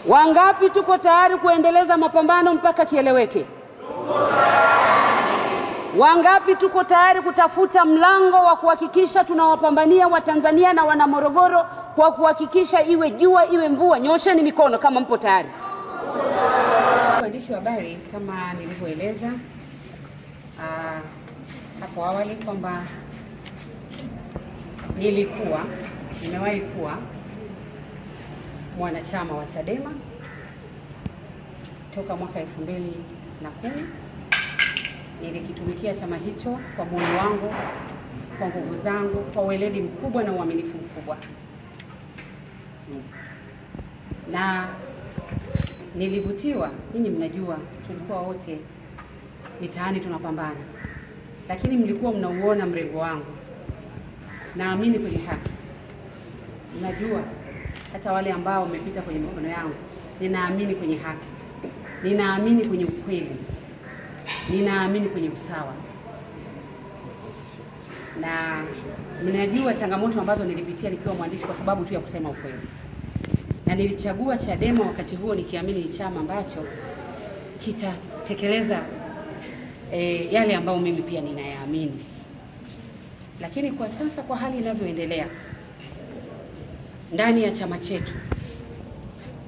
Wangapi tuko tayari kuendeleza mapambano mpaka kieleweke? Wangapi tuko tayari kutafuta mlango wa kuhakikisha tunawapambania Watanzania na wana Morogoro kwa kuhakikisha iwe jua iwe mvua? Nyosheni mikono kama mpo tayari. Waandishi wa habari, kama nilivyoeleza hapo awali kwamba nimewahi kuwa mwanachama wa Chadema toka mwaka 2010. Nilikitumikia chama hicho kwa moyo wangu, kwa nguvu zangu, kwa weledi mkubwa na uaminifu mkubwa. Na nilivutiwa, ninyi mnajua tulikuwa wote mitaani tunapambana, lakini mlikuwa mnauona mrengo wangu. Naamini kwenye haki. Najua hata wale ambao wamepita kwenye mikono yangu, ninaamini kwenye haki. Ninaamini kwenye ukweli. Ninaamini kwenye usawa. Na mnajua changamoto ambazo nilipitia nikiwa mwandishi kwa sababu tu ya kusema ukweli. Na nilichagua Chadema wakati huo nikiamini ni chama ambacho kitatekeleza yale ambayo mimi pia ninayaamini. Lakini kwa sasa, kwa hali inavyoendelea ndani ya chama chetu,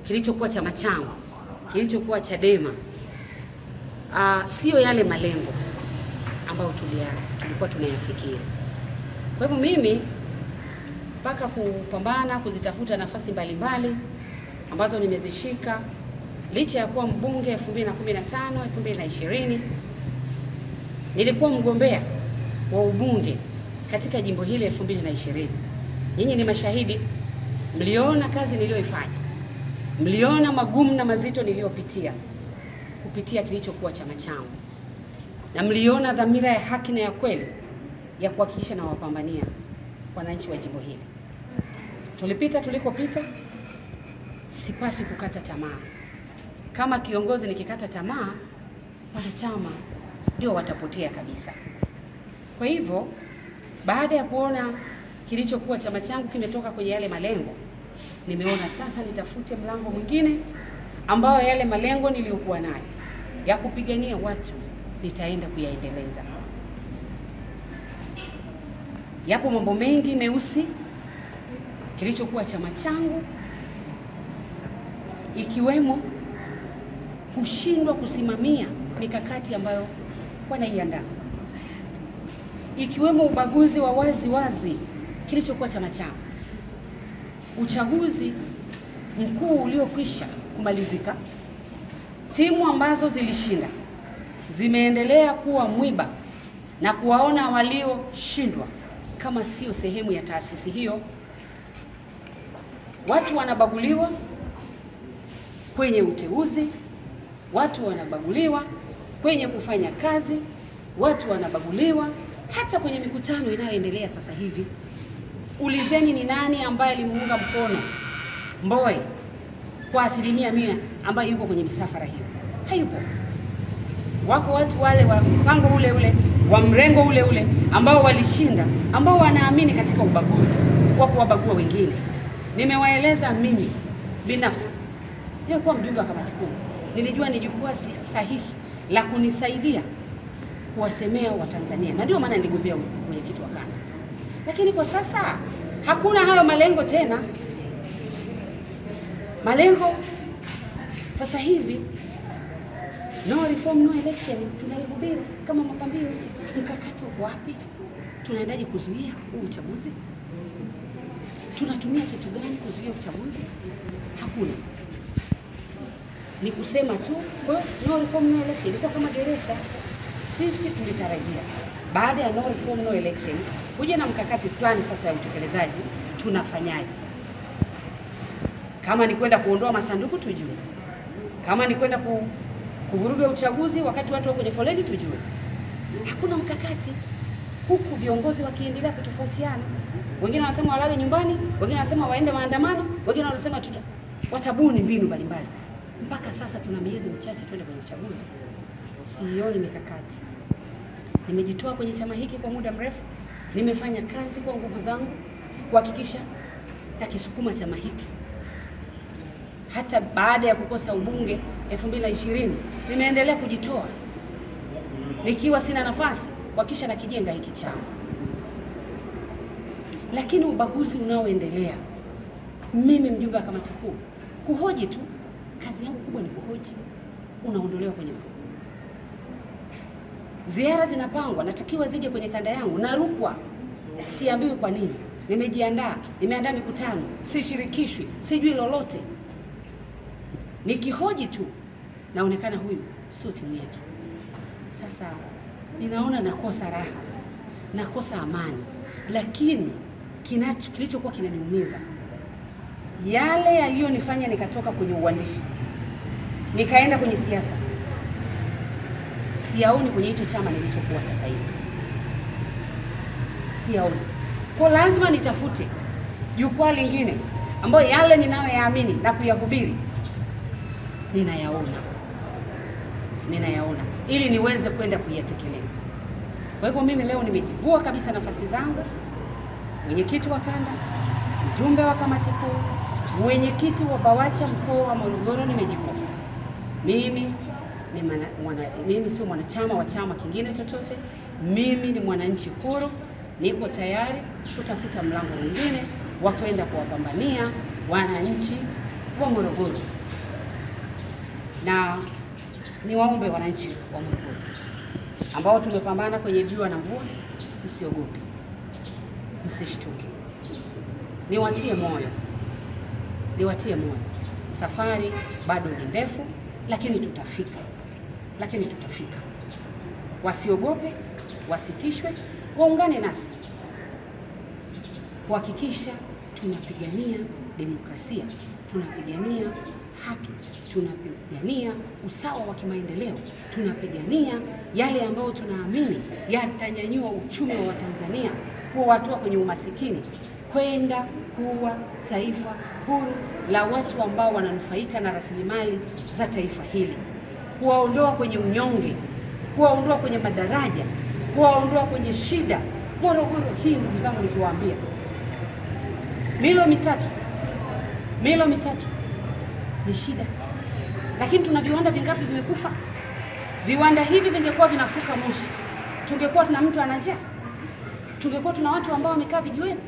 kilichokuwa chama changu, kilichokuwa Chadema, sio yale malengo ambayo tulikuwa tunayafikia. Kwa hivyo mimi mpaka kupambana kuzitafuta nafasi mbalimbali ambazo nimezishika, licha ya kuwa mbunge 2015, 2020, nilikuwa mgombea wa ubunge katika jimbo hili 2020. Nyinyi ni mashahidi, mliona kazi niliyoifanya, mliona magumu na mazito niliyopitia kupitia kilichokuwa chama changu, na mliona dhamira ya haki na ya kweli ya kuhakikisha na wapambania wananchi wa jimbo hili. Tulipita tulikopita, sipasi kukata tamaa. Kama kiongozi nikikata tamaa, wanachama ndio watapotea kabisa. Kwa hivyo, baada ya kuona kilichokuwa chama changu kimetoka kwenye yale malengo, nimeona sasa nitafute mlango mwingine ambao yale malengo niliyokuwa nayo ya kupigania watu nitaenda kuyaendeleza. Yapo mambo mengi meusi kilichokuwa chama changu, ikiwemo kushindwa kusimamia mikakati ambayo wanaiandaa, ikiwemo ubaguzi wa wazi kilichokuwa chama changu. Uchaguzi mkuu uliokwisha kumalizika, timu ambazo zilishinda zimeendelea kuwa mwiba na kuwaona walioshindwa kama sio sehemu ya taasisi hiyo. Watu wanabaguliwa kwenye uteuzi, watu wanabaguliwa kwenye kufanya kazi, watu wanabaguliwa hata kwenye mikutano inayoendelea sasa hivi. Ulizeni ni nani ambaye alimuunga mkono Mbowe kwa 100% ambaye yuko kwenye misafara hiyo? Hayupo. Wako watu wale wa mpango ule wa mrengo ule ambao walishinda, ambao wanaamini katika ubaguzi wa kuwabagua wengine. Nimewaeleza mimi binafsi, nilikuwa mjumbe wa kamati kuu, nilijua ni jukwaa sahihi la kunisaidia kuwasemea Watanzania, na ndio maana niligombea mwenyekiti wa kanda. Lakini kwa sasa hakuna hayo malengo tena. Malengo sasa hivi no reform no election tunaihubiri kama mapambio. Mkakati wapi? Tunaendaje kuzuia huu uchaguzi? Tunatumia kitu gani kuzuia uchaguzi? Hakuna. Ni kusema tu no reform no election. Ilikuwa kama geresha. Sisi tulitarajia baada ya no reform no election kuja na mkakati plani sasa ya utekelezaji. Tunafanyaje? Kama ni kwenda kuondoa masanduku tujue. Kama ni kwenda kuvuruga uchaguzi wakati watu wako kwenye foleni tujue. Hakuna mkakati, huku viongozi wakiendelea kutofautiana. Wengine wanasema walale nyumbani, wengine wanasema waende maandamano, wengine wanasema watabuni mbinu mbalimbali. Mpaka sasa tuna miezi michache twende kwenye uchaguzi. Sioni mikakati. Nimejitoa kwenye chama hiki kwa muda mrefu, nimefanya kazi kwa nguvu zangu kuhakikisha nakisukuma chama hiki hata baada ya kukosa ubunge 2020 nimeendelea kujitoa nikiwa sina nafasi kuhakikisha nakijenga hiki chama. Lakini ubaguzi unaoendelea, mimi mjumbe wa kamati kuu kuhoji tu, kazi yangu kubwa ni kuhoji, unaondolewa kwenye ziara zinapangwa, natakiwa zije kwenye kanda yangu, narukwa, siambiwi kwa nini. Nimejiandaa, nimeandaa mikutano, sishirikishwi, sijui lolote. Nikihoji tu naonekana huyu sio timu yetu. Sasa ninaona nakosa raha, nakosa amani. Lakini kilichokuwa kinaniumiza, yale yaliyonifanya nikatoka kwenye uandishi nikaenda kwenye siasa, siyaoni kwenye hicho chama nilichokuwa sasa hivi. Siyaoni. Kwa lazima nitafute jukwaa lingine ambayo yale ninayoyaamini na kuyahubiri ninayaona ili niweze kwenda kuyatekeleza. Kwa hivyo mimi leo nimejivua kabisa nafasi zangu, mwenyekiti wa kanda, mjumbe wa kamati kuu, mwenyekiti wa BAWACHA mkoa wa Morogoro, nimejivua. Mimi sio mwanachama wa chama kingine chochote. Mimi ni mwananchi huru, niko tayari kutafuta mlango mwingine wa kwenda kuwapambania wananchi wa Morogoro. Na niwaombe wananchi wa Morogoro ambao tumepambana kwenye jua na mvua, msiogope, msishtuke. Niwatie moyo. Safari bado ni ndefu, lakini tutafika. Wasiogope, wasitishwe, waungane nasi kuhakikisha tunapigania demokrasia, tunapigania haki, tunapigania usawa wa kimaendeleo, tunapigania yale ambayo tunaamini yatanyanyua uchumi wa Tanzania, kuwatoa kwenye umasikini kwenda kuwa taifa huru la watu ambao wananufaika na rasilimali za taifa hili, kuwaondoa kwenye unyonge, kuwaondoa kwenye madaraja, kuwaondoa kwenye shida. Morogoro hii, ndugu zangu, nikiwaambia, milo mitatu ni shida. Lakini tuna viwanda vingapi vimekufa? Viwanda hivi vingekuwa vinafuka moshi, tungekuwa tuna mtu ana njaa? Tungekuwa tuna watu ambao wamekaa vijiweni?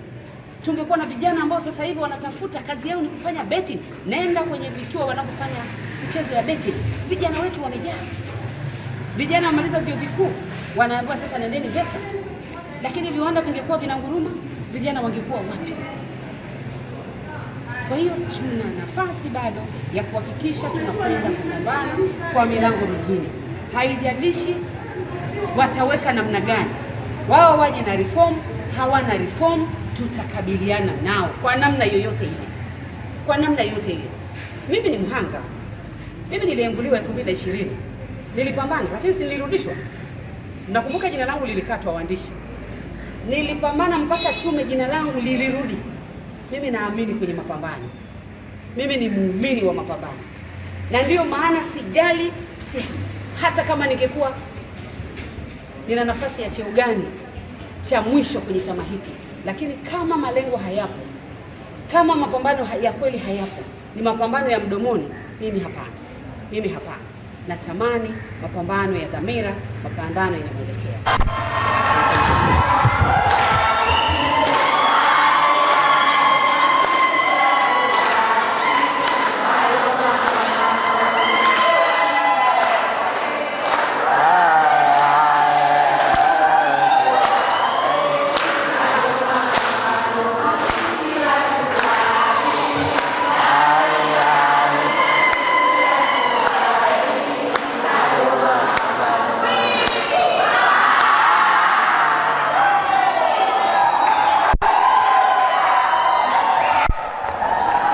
Tungekuwa na vijana ambao sasa hivi wanatafuta kazi yao ni kufanya betting? Nenda kwenye vituo wanapofanya michezo ya betting, vijana wetu wamejaa. Vijana wamaliza vyuo vikuu wanaambiwa sasa nendeni VETA. Lakini viwanda vingekuwa vinanguruma, vijana wangekuwa wapi? Kwa hiyo tuna nafasi bado ya kuhakikisha tunakwenda kupambana kwa milango mingine. Haijalishi wataweka namna gani, wao waje na reform, hawana reform, tutakabiliana nao kwa namna yoyote ile. Mimi ni mhanga. Mimi nilienguliwa 2020. Nilipambana, lakini nilirudishwa. Nakumbuka jina langu lilikatwa waandishi. Nilipambana mpaka tume jina langu lilirudi. Mimi naamini kwenye mapambano. Mimi ni muumini wa mapambano. Na ndio maana sijali hata kama ningekuwa nina nafasi ya cheo gani cha mwisho kwenye chama hiki, lakini kama malengo hayapo, kama mapambano ya kweli hayapo, ni mapambano ya mdomoni, mimi hapana. Natamani mapambano ya dhamira, mapambano yenye mwelekeo.